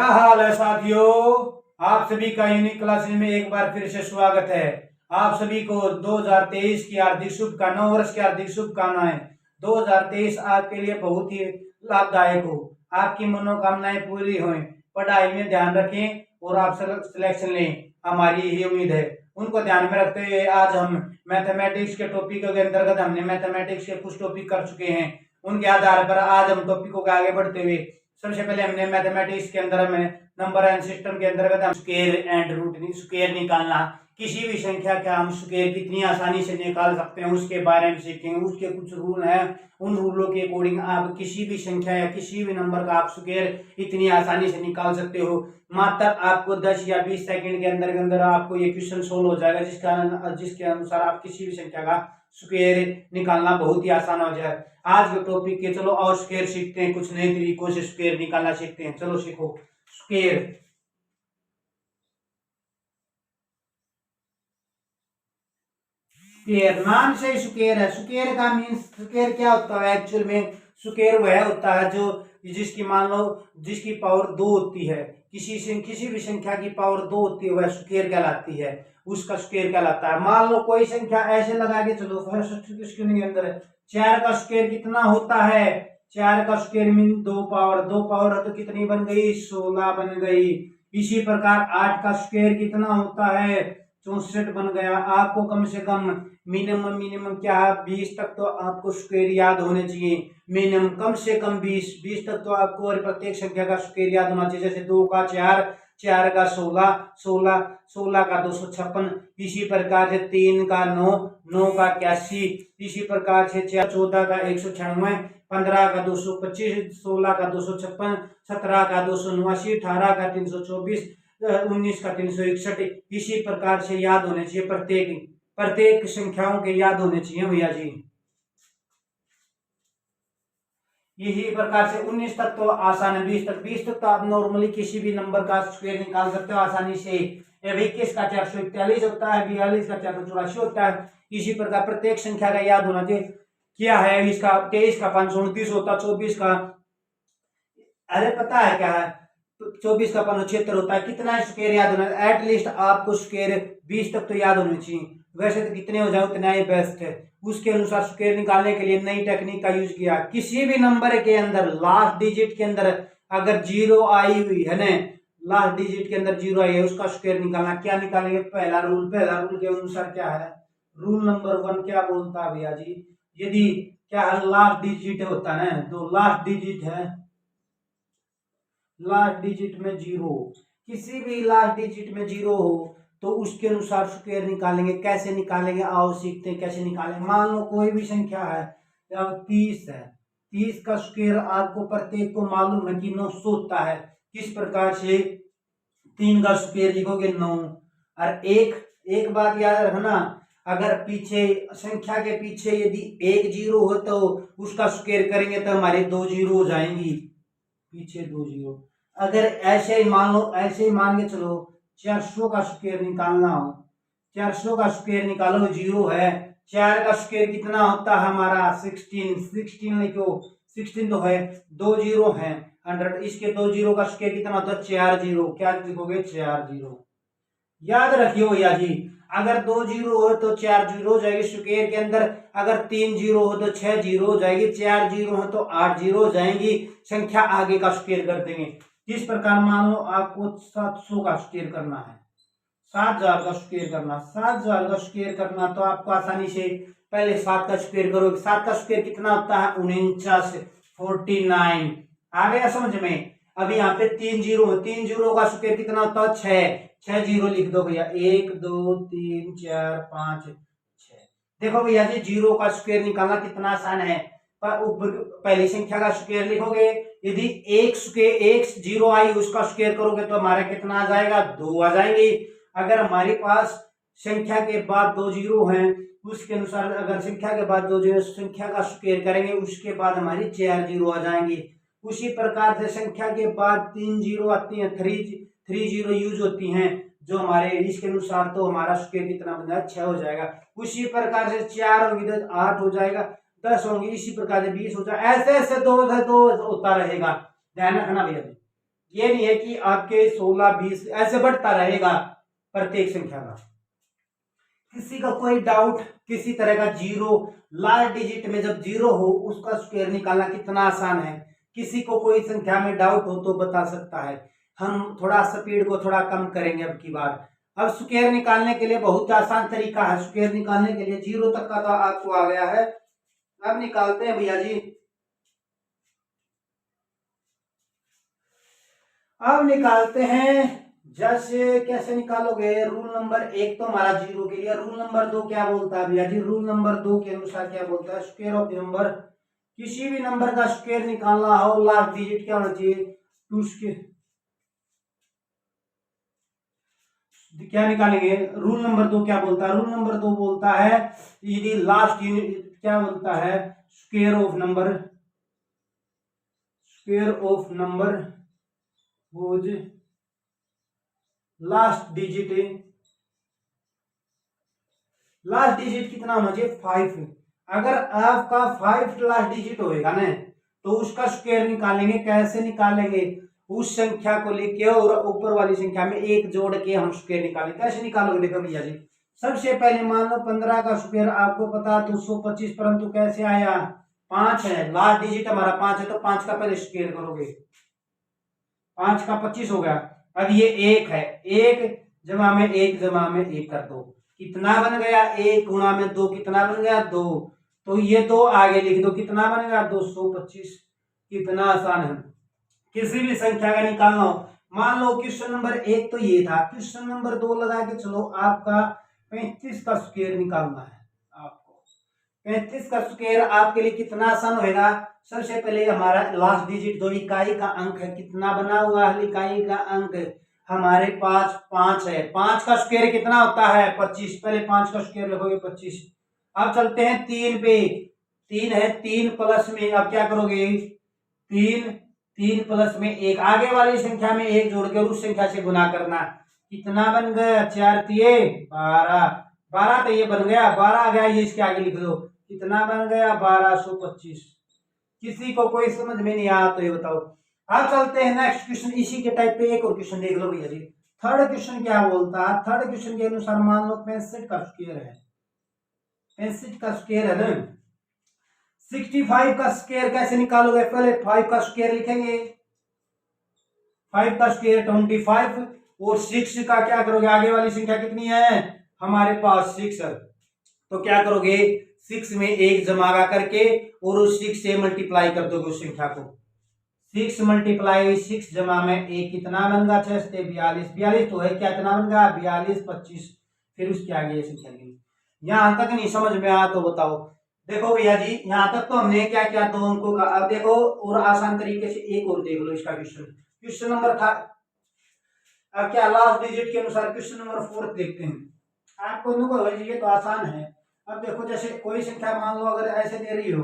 क्या हाल है साथियों। आप सभी का यूनिक क्लासेस में एक बार फिर से स्वागत है। आप सभी को 2023 की हार्दिक शुभकामनाएं, नव वर्ष की हार्दिक शुभकामनाएं। 2023 आपके लिए बहुत ही लाभदायक हो, आपकी मनोकामनाएं पूरी हों, पढ़ाई में ध्यान रखें और आप सिलेक्शन लें, हमारी यही उम्मीद है। उनको ध्यान में रखते हुए आज हम मैथमेटिक्स के टॉपिक के अंतर्गत हमने मैथमेटिक्स के कुछ टॉपिक कर चुके हैं। उनके आधार पर आज हम टॉपिकों के आगे बढ़ते हुए सबसे पहले हमने मैथमेटिक्स के अंदर में नंबर एंड सिस्टम के अंतर्गत हम स्क्वायर एंड रूट स्क्वायर निकालना, किसी भी संख्या का हम स्क्वायर कितनी आसानी से निकाल सकते हैं उसके बारे में सीखेंगे। उसके कुछ रूल हैं, उन रूलों के अकॉर्डिंग आप किसी भी संख्या या किसी भी नंबर का आप स्क्वायर इतनी आसानी से निकाल सकते हो। मात्र आपको 10 या 20 सेकंड के अंदर आपको ये क्वेश्चन सोल्व हो जाएगा, जिसके अनुसार आप किसी भी संख्या का स्क्वायर निकालना बहुत ही आसान हो जाए। आज के टॉपिक के चलो और स्क्वायर सीखते हैं, कुछ नए तरीकों से स्क्वायर निकालना सीखते हैं। चलो सीखो स्क्वायर। स्क्वायर नाम से स्क्वायर है। स्क्वायर का मीन स्क्वायर क्या होता है एक्चुअल में? स्क्वायर वह होता है जो जिसकी मान लो जिसकी पावर 2 होती है, किसी भी संख्या की पावर 2 होती है, वह स्क्वायर कहलाती है, उसका स्क्वायर कहलाता है। मान लो कोई संख्या ऐसे लगा के चलो, फर्स्ट क्वेश्चन के अंदर 4 का स्क्वायर कितना होता है? 4 का स्क्वायर मीन 2 पावर है तो कितनी बन गई? 16 बन गई। इसी प्रकार 8 का स्क्वायर कितना होता है? 64 बन गया। आपको कम से कम मिनिमम क्या है? 20 तक तो आपको स्क्वायर याद होने चाहिए। मिनिमम कम से कम 20 तक तो आपको और प्रत्येक संख्या का स्क्वायर याद होना चाहिए। जैसे 2 का 4, 4 का 16, 16 का 256। इसी प्रकार से 3 का 9, 9 का 81। इसी प्रकार से 14 का 196, 15 का 225, 16 का 256, 17 का 289, 18 का 324, 19 का 361। इसी प्रकार से याद होने चाहिए, प्रत्येक संख्याओं के याद होने चाहिए भैया जी। इसी प्रकार से 19 तक तो आसान है, 20 तक तो आप नॉर्मली किसी भी नंबर का स्क्वायर निकाल सकते हो आसानी से। 21 का 441 होता है, 42 का 484 होता है। इसी प्रकार प्रत्येक संख्या का याद होना चाहिए। क्या है इसका? 23 का 529 होता है, 24 का, अरे पता है क्या है, 24 का 576 होता है। कितना स्क्वायर याद होना है? एटलीस्ट आपको स्क्वायर 20 तक तो याद होनी चाहिए। वैसे तो कितने हो जाए उतना ही बेस्ट है। उसके अनुसार स्क्वायर निकालने के लिए नई टेक्निक का यूज किया। किसी भी नंबर के अंदर लास्ट डिजिट के अंदर अगर जीरो आई हुई है ना, लास्ट डिजिट के अंदर जीरो आई है, उसका स्क्वायर निकालना। क्या निकालेंगे? पहला रूल के अनुसार क्या है? रूल नंबर 1 क्या बोलता है भैया जी? यदि क्या है, लास्ट डिजिट होता है ना, तो लास्ट डिजिट में जीरो, किसी भी लास्ट डिजिट में जीरो हो तो उसके अनुसार स्क्वायर निकालेंगे। कैसे निकालेंगे आओ सीखते हैं कैसे निकालेंगे। मान लो कोई भी संख्या है, 30 है, 30 का स्क्वायर आपको प्रत्येक को मालूम है कि 900 होता है। किस प्रकार से? 3 का स्क्वायर लिखोगे 9। और एक बात याद रखना, अगर पीछे संख्या के पीछे यदि एक जीरो हो तो उसका स्क्वायर करेंगे तो हमारे 2 जीरो हो जाएंगी, पीछे 2 जीरो। अगर ऐसे ही मान लो, ऐसे ही मान के चलो 400 का स्क्वायर निकालना हो, 400 का स्क्वायर निकालो, जीरो है। 4 का स्क्वायर कितना होता है हमारा? 16 लिखो, 16 तो है, 2 जीरो है 100। इसके 2 जीरो का स्क्वायर कितना होता है? 4 जीरो। क्या लिखोगे? 4 जीरो। याद रखियो भैया जी, अगर 2 जीरो हो तो 4 जीरो हो जाएगी स्क्वायर के अंदर। अगर 3 जीरो हो तो 6 जीरो हो जाएगी, 4 जीरो हो तो 8 जीरो हो जाएंगी। संख्या आगे का स्क्वायर कर देंगे। किस प्रकार? मान लो आपको 700 का स्क्वायर करना है, 7000 का स्क्वायर करना, 7000 का स्क्वायर करना, तो आपको आसानी से पहले 7 का स्क्वायर करोगे। 7 का स्क्वायर कितना होता है? 49, 49। आ गया समझ में? अभी यहाँ पे 3 जीरो, 3 जीरो का स्क्वायर कितना होता है? 6 जीरो लिख दो भैया, 1 2 3 4 5 6। देखो भैया जी, जीरो का स्क्वायर निकालना कितना आसान है। पहली संख्या का स्क्वायर लिखोगे, यदि एक जीरो आई उसका स्क्वायर करोगे तो हमारा कितना आ जाएगा? 2 आ जाएंगे। अगर हमारे पास संख्या के बाद 2 जीरो हैं, उसके अनुसार अगर संख्या के बाद 2 जीरो संख्या का स्क्वायर करेंगे, उसके बाद हमारी 4 जीरो आ जाएंगी। उसी प्रकार से संख्या के बाद 3 जीरो आती है, 3 जीरो यूज होती हैं, जो हमारे इसके अनुसार तो हमारा स्क्वायर कितना बन जाएगा? 6 हो जाएगा। उसी प्रकार से 4 होगी तो 8 हो जाएगा, 10 होंगी, इसी प्रकार से 20 हो जाएगा। ऐसे ऐसे 2 से 2 होता रहेगा। ध्यान रखना भैया जी। ये नहीं है कि आपके 16 20 ऐसे बढ़ता रहेगा प्रत्येक संख्या का। किसी का कोई डाउट, किसी तरह का जीरो, लास्ट डिजिट में जब जीरो हो उसका स्क्वायर निकालना कितना आसान है। किसी को कोई संख्या में डाउट हो तो बता सकता है। हम थोड़ा स्पीड को थोड़ा कम करेंगे अब की बार। अब स्क्वायर निकालने के लिए बहुत आसान तरीका है। स्क्वायर निकालने के लिए जीरो तक का तो आपको आ गया है। अब निकालते हैं भैया जी। अब निकालते हैं। जैसे कैसे निकालोगे, रूल नंबर 1 तो हमारा जीरो के लिए। रूल नंबर 2 क्या बोलता है भैया जी? रूल नंबर 2 के अनुसार क्या बोलता है? स्क्वायर ऑफ नंबर, किसी भी नंबर का स्क्वायर निकालना हो लास्ट डिजिट क्या होना चाहिए? Two square. क्या निकालेंगे? रूल नंबर 2 क्या बोलता है? रूल नंबर 2 बोलता है यदि लास्ट यूनिट क्या बोलता है? Square of number, square of number whose last digit, last digit कितना होना चाहिए? 5। अगर आपका 5 लास्ट डिजिट होएगा ना तो उसका स्क्वायर निकालेंगे। कैसे निकालेंगे? उस संख्या को लेके और ऊपर वाली संख्या में एक जोड़ के हम स्क्वायर निकालेंगे। कैसे निकालोगे? देखो भैया जी, सबसे पहले मान लो 15 का स्क्वायर आपको पता 225, परंतु कैसे आया? 5 है, लास्ट डिजिट हमारा 5 है तो 5 का पहले स्क्वायर करोगे, 5 का 25 हो गया। अब ये 1 है, 1 जमा में 1 जमा में 1 कर दो, कितना बन गया? 1 गुणा में 2 कितना बन गया? 2। तो ये 2 आगे लिख दो, कितना बनेगा? 225। कितना आसान है। किसी भी संख्या का निकालना हो, मान लो क्वेश्चन नंबर 1 तो ये था, क्वेश्चन नंबर 2 लगा के चलो, आपका 35 का स्क्वायर निकालना है। आपको 35 का स्क्वायर आपके लिए कितना आसान होगा? सबसे पहले हमारा लास्ट डिजिट जो इकाई का अंक है कितना बना हुआ है? इकाई का अंक हमारे पास 5 है। 5 का स्क्वायर कितना होता है? 25। पहले 5 का स्क्वायर लिखोगे 25। अब चलते हैं 3 पे। 3 है, 3 प्लस में अब क्या करोगे? 3 प्लस में 1, आगे वाली संख्या में 1 जोड़ के उस संख्या से गुना करना। कितना बन गया? 4 तिये 12, 12 तो ये बन गया, 12 आ गया, ये इसके आगे लिख दो, कितना बन गया? 1225। किसी को कोई समझ में नहीं आया तो ये बताओ। अब चलते हैं नेक्स्ट क्वेश्चन। इसी के टाइप पे एक और क्वेश्चन देख लो भैया जी। थर्ड क्वेश्चन क्या बोलता है? थर्ड क्वेश्चन के अनुसार मान लो 65 का स्क्वायर है, 65 का स्क्वायर है ना। 65 का स्क्वायर कैसे निकालोगे? पहले 5 का स्क्वायर लिखेंगे, 5 का स्क्वायर 25, और 6 का क्या करोगे? आगे वाली संख्या कितनी है हमारे पास? 6 है, तो क्या करोगे? 6 में 1 जमा करके और उस 6 से मल्टीप्लाई कर दोगे उस संख्या को। 6 मल्टीप्लाई 6 जमा में 1 कितना बन गया? 6 से 42, 42 तो है क्या, कितना बन गया? 42 25। फिर उसके आगे ये संख्या लिखी। यहां तक नहीं समझ में आया तो बताओ। देखो भैया जी, यहां तक तो हमने क्या क्या 2 अंकों का। अब देखो और आसान तरीके से एक और देख लो इसका क्वेश्चन। क्वेश्चन नंबर था अब क्या लास्ट डिजिट के अनुसार क्वेश्चन नंबर 4 देखते हैं। आपको अनुभव है, ये तो आसान है। अब देखो जैसे कोई संख्या मान लो अगर ऐसे दे रही हो,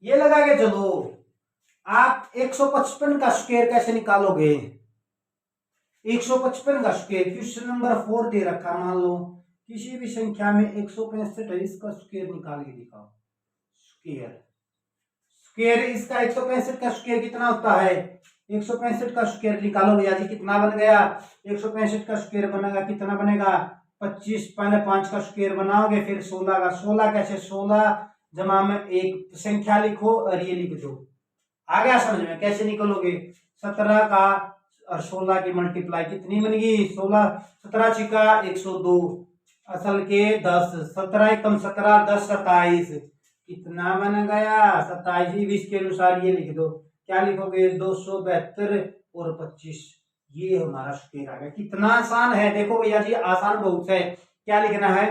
ये लगा के चलो, आप 155 का स्क्वायर कैसे निकालोगे? 155 का स्क्वायर क्वेश्चन नंबर 4 दे रखा, मान लो किसी भी संख्या में 165 है, इसका स्क्वायर निकाल के दिखाओ। स्क्वायर, स्क्वायर इसका 165 का स्क्वायर कितना होता है? 165 का स्क्वायर निकालो भैया जी, कितना बन गया? 165 का स्क्वायर बनेगा, कितना बनेगा? 25। पहले 5 का स्क्वायर बनाओगे, फिर 16 का। 16 कैसे? 16 जमा में 1 संख्या लिखो और ये लिख दो। आ गया समझ में? कैसे निकलोगे? 17 का और 16 की मल्टीप्लाई कितनी बनेगी? 16, 17 छिका 102, असल के 10, 17 एकम 17, 10 27, कितना बन गया? 27। 20 के अनुसार ये लिख दो, क्या लिखोगे? 272 और 25। ये हमारा स्क्वायर आ गया। कितना आसान है, देखो भैया जी, आसान बहुत है। क्या लिखना है?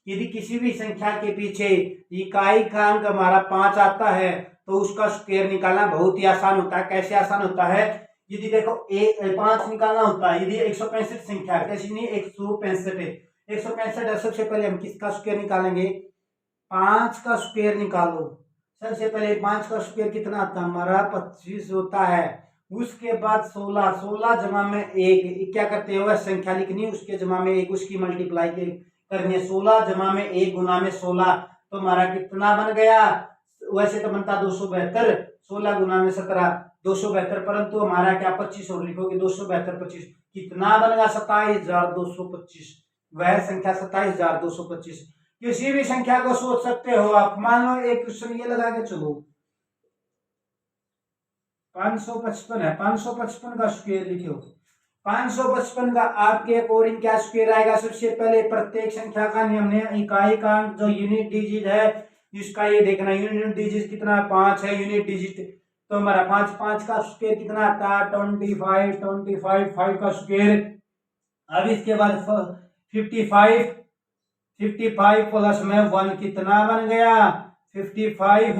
यदि किसी भी संख्या के पीछे इकाई का अंक हमारा 5 आता है तो उसका स्क्वायर निकालना बहुत ही आसान होता है। कैसे आसान होता है? यदि देखो 5 निकालना होता है, यदि 165 संख्या है, कैसी नहीं 165 है, 165 है, सबसे पहले हम किसका स्क्वायर निकालेंगे? 5 का स्क्वायर निकालो। सबसे पहले 5 का स्क्वायर कितना आता है हमारा? 25 होता है। उसके बाद 16, 16 जमा में 1, क्या करते हैं? वह संख्या लिखनी, उसके जमा में 1, उसकी मल्टीप्लाई करनी है। 16 जमा में 1 गुना में 16, तो हमारा कितना बन गया? वैसे तो बनता 272, 16 गुना में 17 272, परंतु हमारा क्या 25 और लिखोगे 272 25 कितना बनेगा 27,225। वह संख्या 27,225। किसी भी संख्या को सोच सकते हो आप। मान लो एक क्वेश्चन ये लगा के चलो 555 है, 555 का स्क्वायर लिखो। 555 का आपके अकॉर्डिंग क्या स्क्वायर आएगा? सबसे पहले प्रत्येक संख्या का नियम है इकाई का जो यूनिट डिजिट है इसका ये देखना, यूनिट डिजिट कितना 5 है यूनिट डिजिट, तो हमारा 5 5 का स्क्वायर कितना आता है 25 25 5 का स्क्वायर। अब इसके बाद 55 55 प्लस में 1 कितना बन गया 55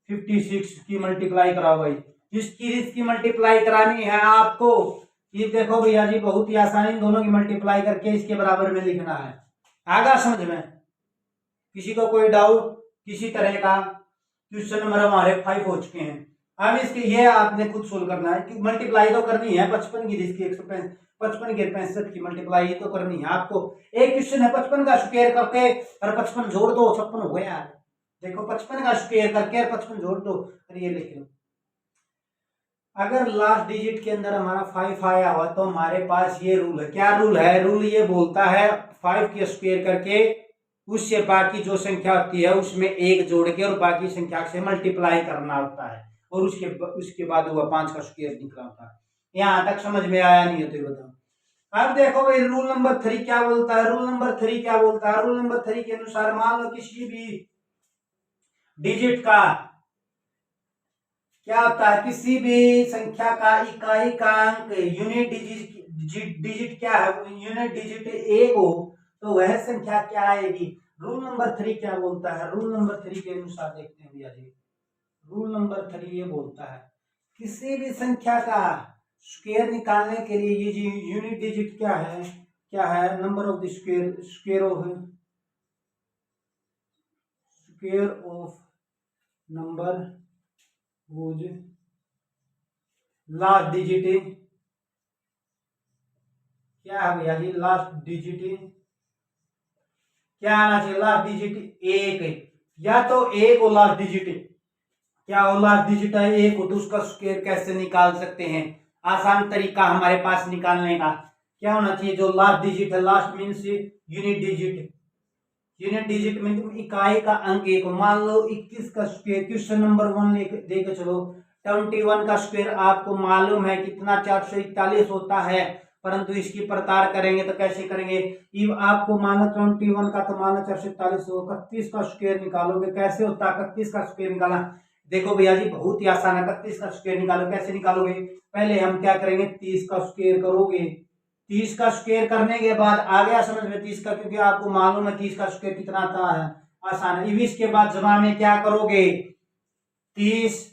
56 की मल्टीप्लाई कराओ भाई। इसकी मल्टीप्लाई करानी है आपको। ये देखो भैया जी बहुत ही आसानी, दोनों की मल्टीप्लाई करके इसके बराबर में लिखना है। आगा समझ में? किसी को कोई डाउट किसी तरह का? क्वेश्चन नंबर हमारे 5 हो चुके हैं। अब इसके ये आपने खुद सोल्व करना है कि मल्टीप्लाई तो करनी है 55 की, जिसकी 155 के 65 की मल्टीप्लाई तो करनी है आपको। एक क्वेश्चन है 55 का स्क्वायर करके और 55 जोड़ दो 56 हो गया यार। देखो 55 का स्क्वायर करके और 55 जोड़ दो और ये लिख लो। अगर लास्ट डिजिट के अंदर हमारा 5 आया हुआ तो हमारे पास ये रूल है। क्या रूल है? रूल ये बोलता है 5 के स्क्वायर करके उससे बाकी जो संख्या होती है उसमें 1 जोड़ के और बाकी संख्या से मल्टीप्लाई करना होता है और उसके बाद हुआ 5 का स्क्वायर निकला होता है। यहाँ तक समझ में आया नहीं है तो बताओ। अब देखो भाई रूल नंबर 3 क्या बोलता है? रूल नंबर 3 क्या बोलता है? रूल नंबर 3 के अनुसार मान लो किसी भी डिजिट का क्या होता है, किसी भी संख्या का इकाई का अंक यूनिट डिजिट क्या है, यूनिट डिजिट 1 हो तो वह संख्या क्या आएगी? रूल नंबर 3 क्या बोलता है? रूल नंबर 3 के अनुसार देखते हैं भैया जी। रूल नंबर 3 ये बोलता है किसी भी संख्या का स्क्वायर निकालने के लिए ये यूनिट डिजिट क्या है? क्या है? Number of the square of number whose last digit क्या है भैया जी? लास्ट डिजिट क्या आना चाहिए? लास्ट डिजिट 1 या तो 1 हो लास्ट डिजिट। क्या हो? लास्ट डिजिट है 1 हो तो उसका स्क्वायर कैसे निकाल सकते हैं? आसान तरीका हमारे पास निकालने का क्या होना चाहिए? जो लास्ट डिजिट है, last means unit digit, unit digit में इकाई का अंक 1 हो। मान लो 21 का स्क्वायर, क्वेश्चन नंबर 1 देके चलो 21 का स्क्वायर आपको मालूम है कितना 441 होता है, परंतु इसकी प्रतार करेंगे तो कैसे करेंगे? इब आपको मानो 21 का तो मानो 441 हो, 31 का स्क्वायर निकालोगे कैसे होता है? 31 का स्क्वायर निकालना देखो भैया जी बहुत ही आसान है। 31 का स्क्वायर निकालो, कैसे निकालोगे? पहले हम क्या करेंगे 30 का स्क्वायर करोगे। 30 का स्क्वायर करने के बाद आ गया समझ में 30 का, क्योंकि आपको मालूम है 30 का स्क्वायर कितना आता है, आसान है। 20 के बाद जमा में क्या करोगे 30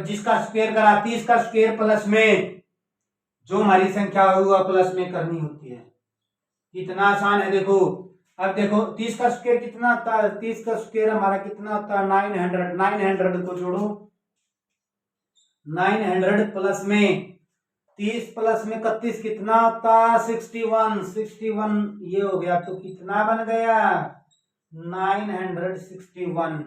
जिसका स्क्वायर करा 30 का स्क्वायर प्लस में जो हमारी संख्या हुआ प्लस में करनी होती है। कितना आसान है देखो। अब देखो 30 का स्क्वायर कितना आता है? 30 का स्क्वायर हमारा कितना आता है 900। 900 को जोड़ो 900 प्लस में 30 प्लस में 31 कितना आता? 61। 61 ये हो गया तो कितना बन गया 961।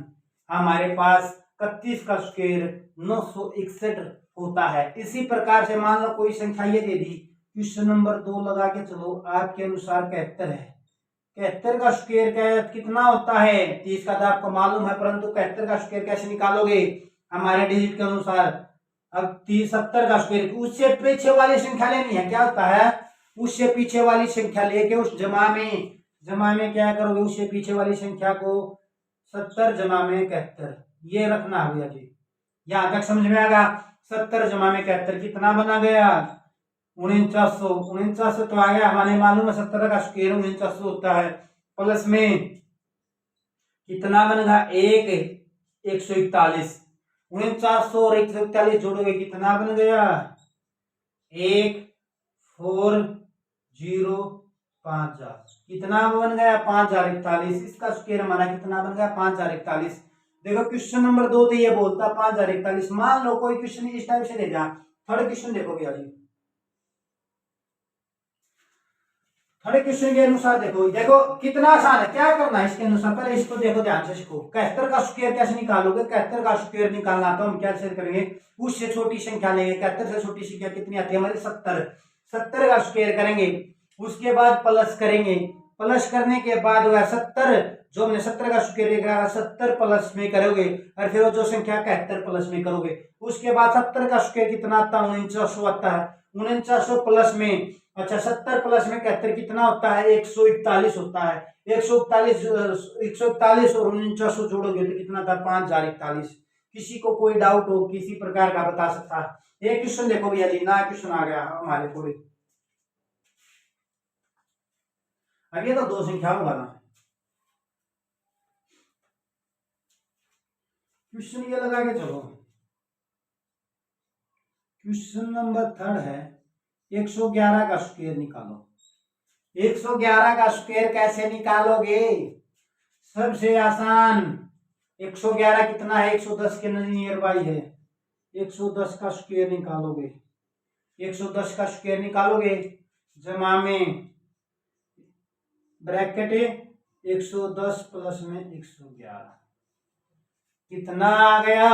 हमारे पास 31 का स्क्वायर 961 होता है। इसी प्रकार से मान लो कोई संख्या ये दे दी, क्वेश्चन नंबर 2 लगा के चलो आपके अनुसार 71 है। 71 का स्क्वायर कितना होता है? 30 का तो आपको मालूम है, परंतु 71 का स्क्वायर कैसे निकालोगे हमारे डिजिट के अनुसार? अब 70 का स्क्वायर उससे पीछे वाली संख्या लेनी है। क्या होता है? उससे पीछे वाली संख्या लेके उस जमा में क्या करोगे? उससे पीछे वाली संख्या को 70 जमा में 71 ये रखना है भैया जी। यहां तक समझ में आएगा? 70 जमा में 71 कितना बना गया 4900। 4900 तो आ गया, हमारे मालूम है 70 का स्क्वायर 4900 होता है। प्लस में कितना बनेगा 141। 4900 और 141 जोड़ोगे कितना बन गया 14,050। कितना बन गया 5041। इसका स्क्वायर हमारा कितना बन गया 5041। देखो क्वेश्चन नंबर 2 तो ये बोलता 5041। मान लो कोई क्वेश्चन इस टाइप से दे जा। थर्ड क्वेश्चन देखो भैया जी। थोड़े क्वेश्चन के अनुसार देखो देखो कितना आसान है। क्या करना है इसके अनुसार, पहले इसको देखो ध्यान से सीखो। 71 का स्क्वायर कैसे निकालोगे? 71 का स्क्वायर निकालना तो हम कैसे करेंगे, उससे छोटी संख्या लेंगे। 71 से छोटी संख्या कितनी आती है हमारी? 70। 70 का स्क्वायर करेंगे, उसके बाद प्लस करेंगे। प्लस करने के बाद वह 70 जो हमने 70 का स्क्वायर लेकर 70 प्लस में करोगे, और फिर वो जो संख्या 71 प्लस में करोगे। उसके बाद 70 का स्क्वायर कितना आता है? 4900 आता है। 4900 प्लस में, अच्छा 70 प्लस में 71 कितना होता है? 141 होता है। 141 और 4900 जोड़ोगे तो कितना था? 5041। किसी को कोई डाउट हो किसी प्रकार का बता सकता है। एक क्वेश्चन देखो भैया जी, नया क्वेश्चन आ गया हमारे पूरे। अब ये तो दो संख्या होगा ना। क्वेश्चन ये लगा के चलो। क्वेश्चन नंबर 3 है 111 का स्क्वायर निकालो। 111 का स्क्वायर कैसे निकालोगे? सबसे आसान, 111 कितना है? 110 के नियर बाई है। 110 का स्क्वायर निकालोगे। 110 का स्क्वायर निकालोगे, जमा में ब्रैकेट 110 प्लस में 111 कितना आ गया?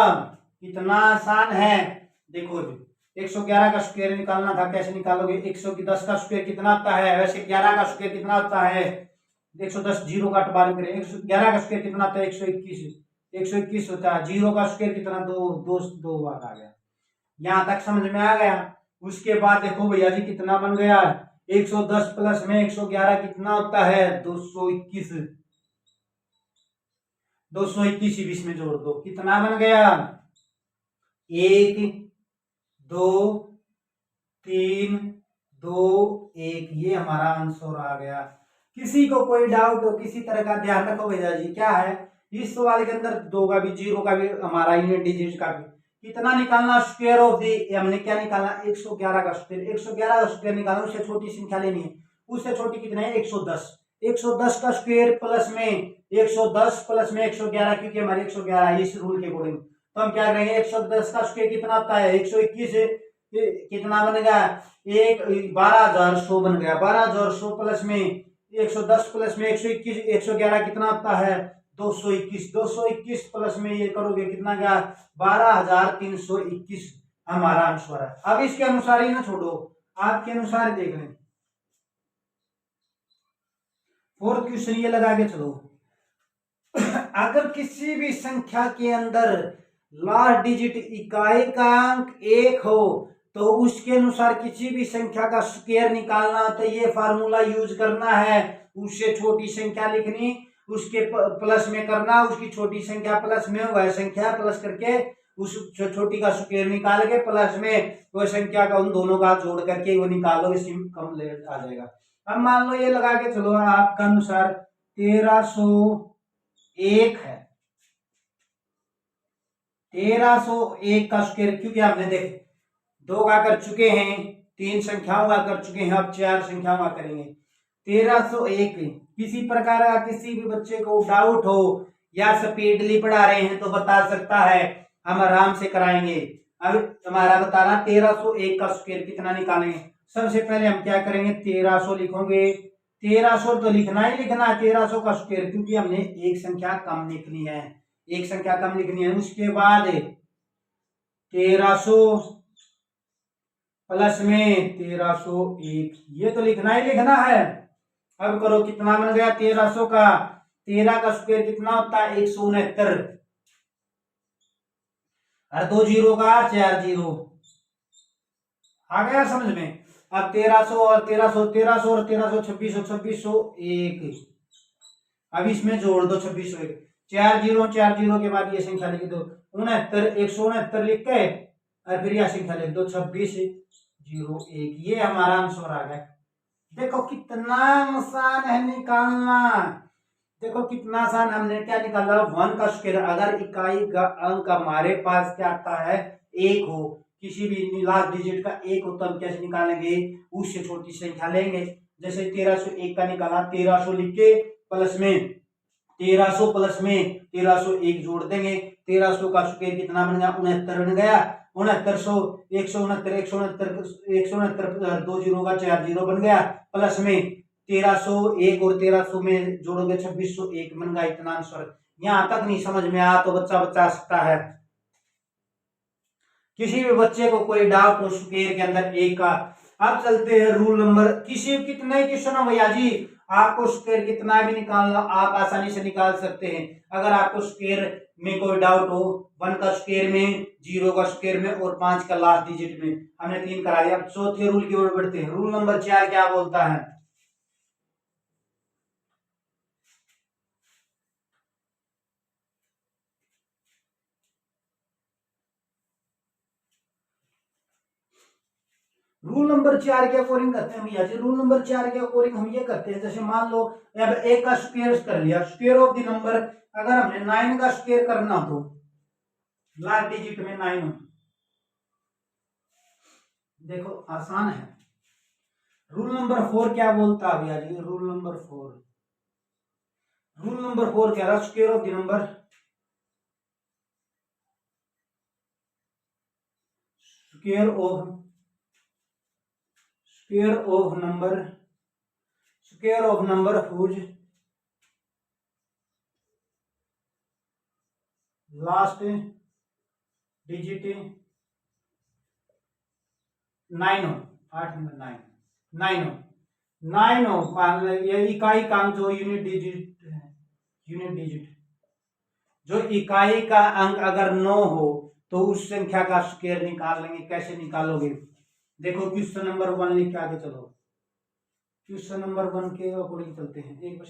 कितना आसान है। देखो जी 111 का स्क्वायर निकालना था, कैसे निकालोगे? 110 का स्क्वायर कितना आता है? वैसे 11 का स्क्वायर कितना आता है? 110 जीरो का बार करें। 111 का स्क्वायर कितना आता है? 121। 121 होता है। जीरो का स्क्वायर कितना? दो बार आ गया। यहां तक समझ में आ गया। उसके बाद देखो भैया जी कितना बन गया? 110 प्लस में 111 कितना होता है? 221। 221 बीच में जोड़ दो, कितना बन गया? 1 2 3 2 1। ये हमारा आंसर आ गया। किसी को कोई डाउट हो किसी तरह का, ध्यान रखो भैया जी। क्या है इस सवाल के अंदर? दो का भी, जीरो का भी, हमारा यूनिट डिजिट का भी। कितना निकालना? स्क्वायर ऑफ दी, हमने क्या निकालना? 111 का स्क्वायर। 111 का स्क्वायर निकालना, उससे छोटी संख्या लेनी है। उससे छोटी कितना है? 110। 110 का स्क्वायर प्लस में 110 प्लस में 111, क्योंकि हमारे 111 इस रूल के अकॉर्डिंग। तो हम क्या करेंगे? 110 का स्क्वायर कितना आता है? 121। कितना बन गया? 12100 बन गया। 12100 प्लस में 110 प्लस में 121, 111 कितना आता है? 221। 221 प्लस में ये करोगे कितना गया? 12321 हमारा आंसर है। अब इसके अनुसार ही ना छोड़ो, आपके अनुसार देख लें। 4th क्वेश्चन ये लगा के चलो। अगर किसी भी संख्या के अंदर लास्ट डिजिट इकाई का अंक 1 हो तो उसके अनुसार किसी भी संख्या का स्क्वायर निकालना, तो ये फार्मूला यूज करना है। उससे छोटी संख्या लिखनी, उसके प्लस में करना, उसकी छोटी संख्या प्लस में वह संख्या प्लस करके उस छोटी का स्क्वायर निकाल के प्लस में वह संख्या का उन दोनों का जोड़ करके वो निकालो, कंप्लीट आ जाएगा। अब मान लो ये लगा के चलो आपका अनुसार 1301 है। 1301 का स्क्वायर, क्योंकि आपने देखे 2 का कर चुके हैं, 3 संख्याओं का कर चुके हैं, अब 4 संख्याओं का करेंगे। 1301 किसी प्रकार का किसी भी बच्चे को डाउट हो या स्पीडली पढ़ा रहे हैं तो बता सकता है, हम आराम से कराएंगे। अब हमारा बताना 1301 का स्क्वायर कितना निकालेंगे। सबसे पहले हम क्या करेंगे? 1300 लिखोगे। 1300 तो लिखना ही लिखना है 1300 का स्क्वायर, क्योंकि हमने एक संख्या कम लिखनी है, एक संख्या कम लिखनी है। उसके बाद 1300 प्लस में 1301, ये तो लिखना ही लिखना है। अब करो कितना बन गया 1300 का? 13 का स्क्वायर कितना होता है? 169। और 2 जीरो का 4 जीरो आ गया समझ में। अब 1300 और 1300, 1300 और 1300 2600, 2601। अब इसमें जोड़ दो 2601। 4 जीरो के बाद ये संख्या लिख दो 69, 169 लिख के और फिर यह संख्या लिख दो 2601। ये हमारा आंसर आ गया। देखो कितना आसान है निकालना, देखो कितना आसान। हमने क्या निकाला? 1 का स्क्वायर। अगर इकाई का अंक हमारे पास क्या आता है? 1 हो, किसी भी लास्ट डिजिट का 1 हो, तो हम कैसे निकालेंगे? उससे छोटी संख्या लेंगे। जैसे 1301 का निकाला, 1300 लिख के प्लस में 1300 प्लस में 1301 जोड़ देंगे। 1300 का स्क्वायर कितना बन गया? 69 बन गया। 6900 169 169 169 2 जीरो का 4 जीरो बन गया, प्लस में 1301 और 1300 में जोड़ोगे 2601 बन गया इतना आंसर। यहाँ तक नहीं समझ में आया तो बच्चा बता सकता है। किसी भी बच्चे को कोई डाउट हो स्क्वायर के अंदर ए का। अब चलते हैं रूल नंबर, कितने क्वेश्चन हो भैया जी, आपको स्क्वायर कितना भी निकालना आप आसानी से निकाल सकते हैं। अगर आपको स्क्वायर में कोई डाउट हो, 1 का स्क्वायर में, 0 का स्क्वायर में और 5 का लास्ट डिजिट में, हमने 3 करा दिया। अब चौथे रूल की ओर बढ़ते हैं। रूल नंबर 4 क्या बोलता है? रूल नंबर 4 के अकॉर्डिंग करते हैं भैया जी। रूल नंबर 4 के अकॉर्डिंग हम ये करते हैं, जैसे मान लो अब एक का स्क्वायर कर लिया, स्क्वायर ऑफ द नंबर, अगर हमने 9 का स्क्वायर करना हो, लास्ट डिजिट में 9 हो, देखो आसान है। रूल नंबर 4 क्या बोलता है भैया जी? रूल नंबर 4 कह रहा square of the number, square of number whose last digit 9 हो, 8 नंबर 9 हो, 9 हो, ये इकाई का अंक जो यूनिट डिजिट जो इकाई का अंक अगर 9 हो तो उस संख्या का स्क्वायर निकाल लेंगे। कैसे निकालोगे? देखो क्वेश्चन नंबर 1 लिख के आगे चलो। क्वेश्चन नंबर 1 के अकॉर्डिंग चलते हैं। एक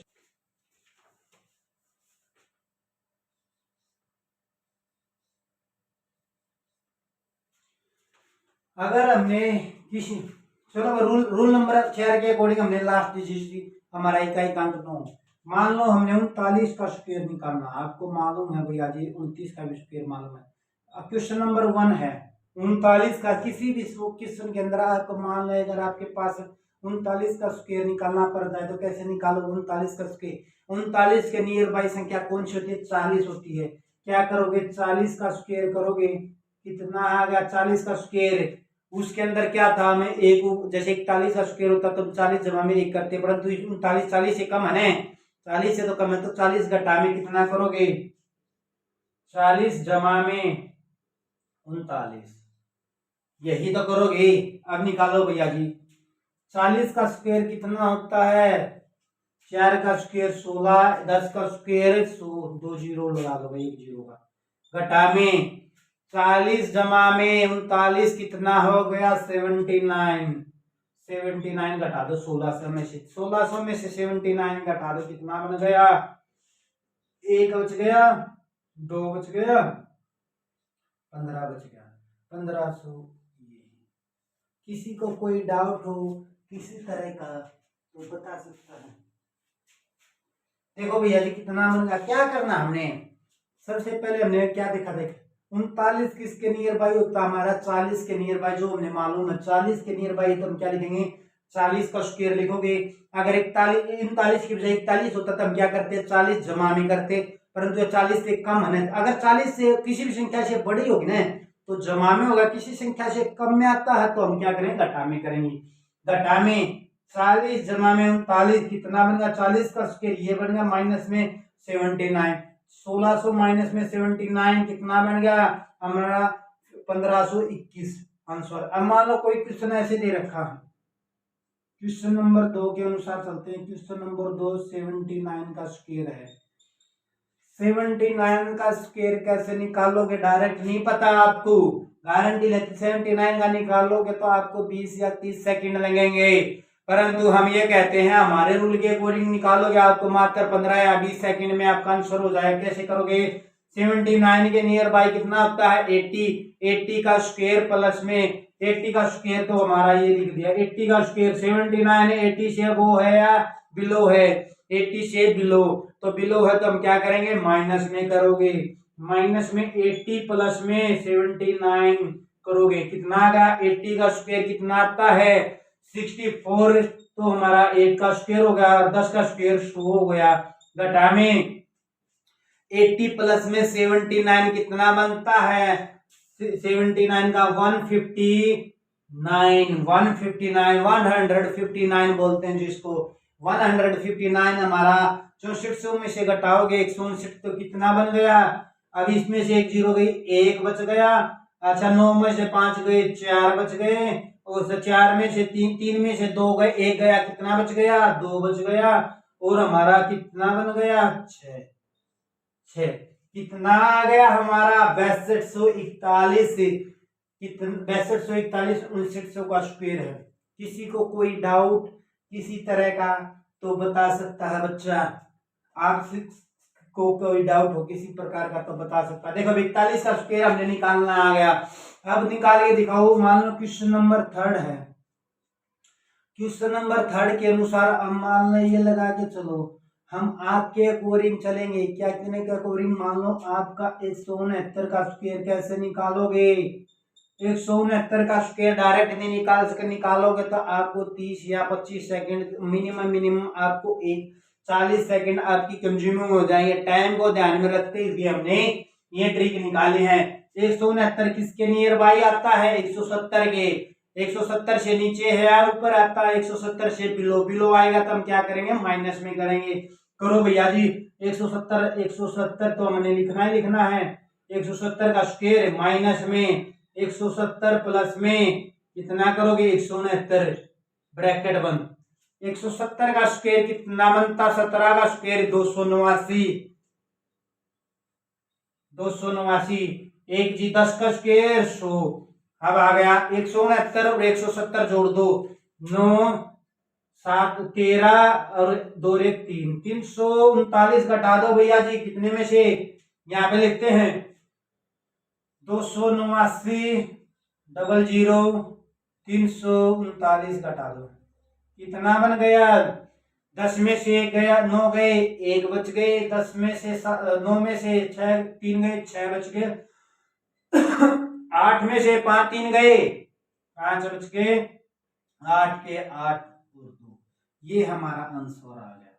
अगर हमने किसी, चलो रूल नंबर 4 के अकॉर्डिंग हमने लास्ट डिजिट हमारा इकाई का अंक 9, मान लो हमने 39 का स्क्वायर निकालना, आपको मालूम है भैया जी 29 का भी स्क्वायर मालूम है। अब क्वेश्चन नंबर 1 है 39 का, किसी भी क्वेश्चन के अंदर आपको मान लो अगर आपके पास 39 का स्क्वायर निकालना पड़ जाए तो कैसे निकालोगे 39 का स्क्वायर? 39 के नियर बाई संख्या कौन सी होती है? 40 होती है। क्या करोगे? 40 का स्क्वायर करोगे, कितना आ गया 40 का स्क्वायर। उसके अंदर क्या था, हमें एक, जैसे 41 का स्क्वायर होता तो 40 जमा में 1 करते, परंतु 39 40 से कम है ना, 40 से तो कम है, तो 40 घटा में कितना करोगे? 40 जमा में 39, यही तो करोगे। अब निकालो भैया जी, 40 का स्क्वायर कितना होता है? 4 का स्क्वायर 16, 10 का स्क्वायर 2 जीरो लगा दो भाई, 1 जीरो का, घटा में 40 जमा में 39 कितना हो गया? 79, 79 घटा दो 1600 में से, 1600 में से 79 घटा दो, कितना बन गया? 1 बच गया, 2 बच गया, 15 बच गया, 1500। किसी को कोई डाउट हो किसी तरह का तो बता सकता है। देखो भैया जी कितना बन गया। क्या करना हमने, सबसे पहले हमने क्या देखा, देख 39 किसके नियर बाई होता है? हमारा 40 के नियर बाई, जो हमने मालूम है 40 के नियर बाई, तो हम क्या लिखेंगे? 40 का स्क्वायर लिखोगे। अगर 39 की बजाय 41 होता तो हम क्या करते? 40 जमा में करते, परंतु 40 से कम है ना। अगर 40 से किसी भी संख्या से बड़ी होगी ना तो जमा में होगा, किसी संख्या से कम में आता है तो हम क्या करेंगे? घटा में करेंगे। घटा में 40 जमा में 39 कितना बनेगा? 40 का स्क्वायर ये बनेगा, माइनस में 79, 1600 माइनस में 79 कितना बन गया हमारा? 1521 आंसर। अब मान लो कोई क्वेश्चन ऐसे दे रखा है, क्वेश्चन नंबर 2 के अनुसार चलते हैं। क्वेश्चन नंबर 2 79 का स्क्वायर है। 79 का स्क्वायर कैसे निकालोगे? डायरेक्ट नहीं पता आपको, गारंटी लेते 79 का निकालोगे तो आपको 20 या 30 सेकंड लगेंगे, परंतु हम ये कहते हैं हमारे रूल के अकॉर्डिंग निकालोगे आपको मात्र 15 या 20 सेकंड में आपका आंसर हो जाएगा। कैसे करोगे? 79 के नियर बाई कितना होता है? 80, 80 का स्क्वायर प्लस में 80 का स्क्वायर, तो हमारा ये लिख दिया 80 का स्क्वायर, 79 80 से वो है या बिलो है? 80 से बिलो, तो बिलो है तो हम क्या करेंगे? माइनस में करोगे, माइनस में 80 प्लस में 79 करोगे, कितना आ गया? 80 का स्क्वायर कितना आता है? 64, तो हमारा 8 का स्क्वायर हो गया, 10 का स्क्वायर 100 हो गया। घटा में 80 प्लस में 79 कितना बनता है? 79 का 159, 159 बोलते हैं जिसको, 159 हमारा 64 में से घटाओगे 159 तो कितना बन गया। अब इसमें से एक जीरो गई, एक बच गया। अच्छा 9 में से 5 गए, 4 बच गए। और 4 में से 3, 3 में से 2 गए, एक गया, कितना बच गया, 2 बच गया। और हमारा कितना बन गया, 6। कितना आ गया हमारा 6241। कितना 6241 5900 का स्क्वायर है। किसी को कोई डाउट किसी तरह का तो बता सकता है बच्चा। आप को कोई डाउट हो किसी प्रकार का तो बता सकता है। देखो 42 का स्क्वायर हमने निकालना आ गया। अब निकाल के दिखाओ। मान लो क्वेश्चन नंबर 3 है। क्वेश्चन नंबर 3 के अनुसार अब मान लो ये लगा के चलो हम आपके अकॉर्डिंग चलेंगे। क्या कहने के अकॉर्डिंग मान लो आपका 169 का स्क्वायर कैसे निकालोगे। 169 का स्क्वायर डायरेक्ट नहीं निकाल सके, निकालोगे तो आपको 30 या 25 सेकंड मिनिमम आपको 40 सेकंड आपकी कंज्यूमिंग हो जाएंगे। टाइम को ध्यान में रखते हुए हमने ये ट्रिक निकाली है। 169 किसके नियर बाई आता है, 170 के। 170 से नीचे है या ऊपर आता है, 170 से बिलो आएगा तो हम क्या करेंगे, माइनस में करेंगे। करो भैया जी 170 तो हमने लिखना है 170 का स्क्वायर माइनस में 170 प्लस में कितना करोगे 169 ब्रैकेट बंद। 170 का स्क्वायर कितना बनता, 17 का स्क्वायर 289। एक जी 10 का स्क्वायर 100। अब आ गया 169 और 170 जोड़ दो 9 7 13 और 2 1 3 339 घटा दो भैया जी कितने में से, यहाँ पे लिखते हैं 289 00 339 घटा दो कितना बन गया। 10 में से गया 9 गए, एक बच गए। 10 में से 9 में से 6 3 गए, 6 बच गए। 8 में से 5 3 गए, 5 बच गए। 8 के 8 और 2 ये हमारा आंसर आ गया।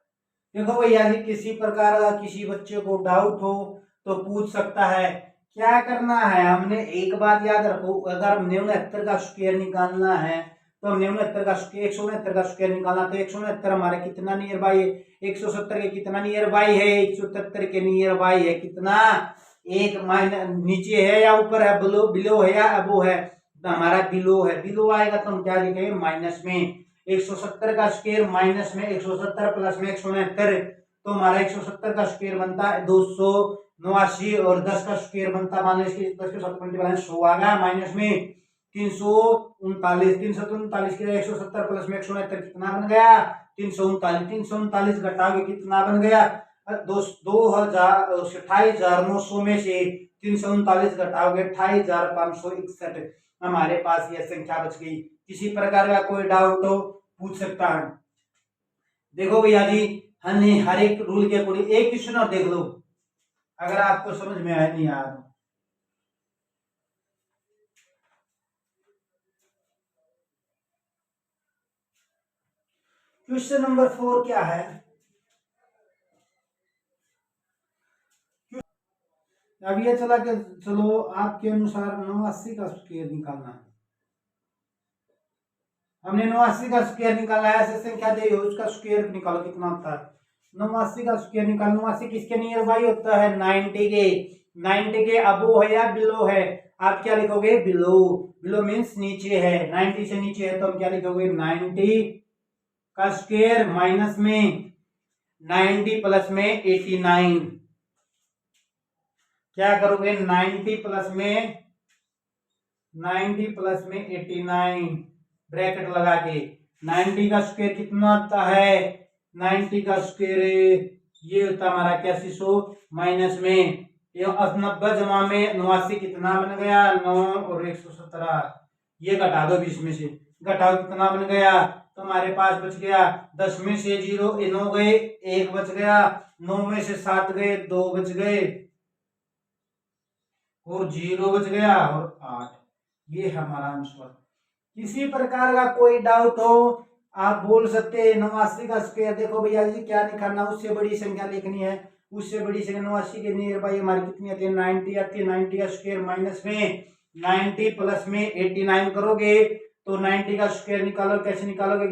देखो भैया जी किसी प्रकार का किसी बच्चे को डाउट हो तो पूछ सकता है। क्या करना है, हमने एक बात याद रखो, अगर हम 69 का स्क्वायर निकालना है तो हम 69 का 169 का स्क्वायर निकालना, तो 169 हमारा कितना नियर बाई है, 170 के कितना नियर बाई है, 173 के नियर बाई है कितना, एक माइनस नीचे है या ऊपर है, बिलो है या अबो है, तो हमारा बिलो है। बिलो आएगा तो हम क्या लिखेंगे माइनस में। 170 का स्क्वायर माइनस में 170 प्लस में 169 तो हमारा 170 का स्क्वायर बनता है 289 और 10 का स्क्वायर बनता मान लो 10 के साथ मल्टीप्लाई 100 आ गया माइनस में 339 के 170 प्लस में 169 कितना बन गया 339 घटाओगे कितना बन गया 28,900 में से 339 घटाओगे 28,561 हमारे पास यह संख्या बच गई। किसी प्रकार का कोई डाउट हो पूछ सकता है। देखो भैया जी हमने हर एक रूल के अकॉर्डिंग एक क्वेश्चन और देख लो अगर आपको समझ में आया नहीं आ रहा। क्वेश्चन नंबर 4 क्या है, अब ये चला के चलो आपके अनुसार 89 का स्क्वायर निकालना है। हमने 89 का स्क्वायर निकाला है, ऐसे संख्या दे उसका स्क्वायर निकालो कितना होता है। 89 का स्क्वायर निकाल, 89 किसके नियर बाई होता है 90 के। 90 के अबो है या बिलो है, आप क्या लिखोगे बिलो। बिलो मीन्स नीचे है, 90 से नीचे है तो हम क्या लिखोगे 90 का स्क्वायर माइनस में 90 प्लस में 89 क्या करोगे 90 प्लस में 89 ब्रैकेट लगा के 90 का स्क्वायर कितना आता है 90 का स्क्वायर ये होता हमारा 8100 माइनस में 90 जमा में 89 कितना बन गया 9 और 117 ये घटा दो 20 में से घटाओ कितना बन गया तो हमारे पास बच गया 10 में से 9 गए, एक बच गया। 9 में से 7 गए, 2 बच गए और 0 बच गया और 8 ये हमारा आंसर। किसी प्रकार का कोई डाउट हो आप बोल सकते हैं। 89 का स्क्वायर देखो भैया जी क्या निकालना, उससे बड़ी संख्या लिखनी है, उससे बड़ी संख्या 89 के नियर बाई हमारी कितनी आती है 90 आती है। 90 का स्क्वायर माइनस में 90 प्लस में 89 करोगे तो 90 का स्क्वायर निकालो, कैसे निकालोगे